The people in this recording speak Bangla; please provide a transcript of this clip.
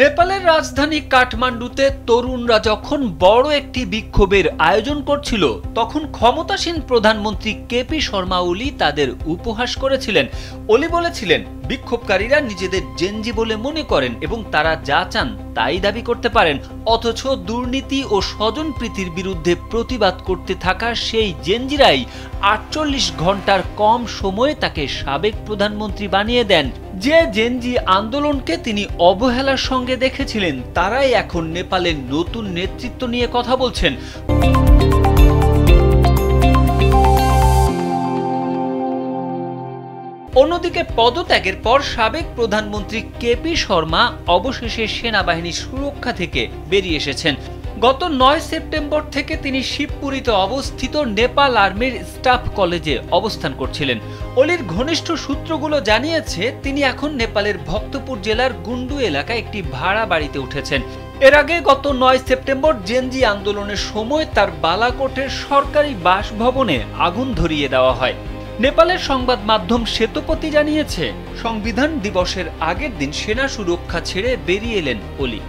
নেপালের রাজধানী কাঠমান্ডুতে তরুণরা যখন বড় একটি বিক্ষোভের আয়োজন করছিল, তখন ক্ষমতাসীন প্রধানমন্ত্রী কেপি শর্মা ওলি তাদের উপহাস করেছিলেন। ওলি বলেছিলেন, বিক্ষোভকারীরা নিজেদের জেনজি বলে মনে করেন এবং তারা যা চান তাই দাবি করতে পারেন, অথচ দুর্নীতি ও স্বজনপ্রীতির বিরুদ্ধে প্রতিবাদ করতে থাকা সেই জেনজিরাই ৪৮ ঘন্টার কম সময়ে তাকে সাবেক প্রধানমন্ত্রী বানিয়ে দেন। যে জেনজি আন্দোলনকে তিনি অবহেলার সঙ্গে দেখেছিলেন, তারাই এখন নেপালের নতুন নেতৃত্ব নিয়ে কথা বলছেন। অন্যদিকে পদত্যাগের পর সাবেক প্রধানমন্ত্রী কেপি শর্মা অবশেষে সেনাবাহিনীর সুরক্ষা থেকে বেরিয়ে এসেছেন। গত ৯ সেপ্টেম্বর থেকে তিনি শিবপুরীতে অবস্থিত নেপাল আর্মির স্টাফ কলেজে অবস্থান করছিলেন। ওলির ঘনিষ্ঠ সূত্রগুলো জানিয়েছে, তিনি এখন নেপালের ভক্তপুর জেলার গুন্ডু এলাকায় একটি ভাড়া বাড়িতে উঠেছেন। এর আগে গত ৯ সেপ্টেম্বর জেনজি আন্দোলনের সময় তার বালাকোটের সরকারি বাসভবনে আগুন ধরিয়ে দেওয়া হয়। নেপালের সংবাদ মাধ্যম শ্বেতপতি জানিয়েছে, সংবিধান দিবসের আগের দিন সেনা সুরক্ষা ছেড়ে বেরিয়ে এলেন ওলি।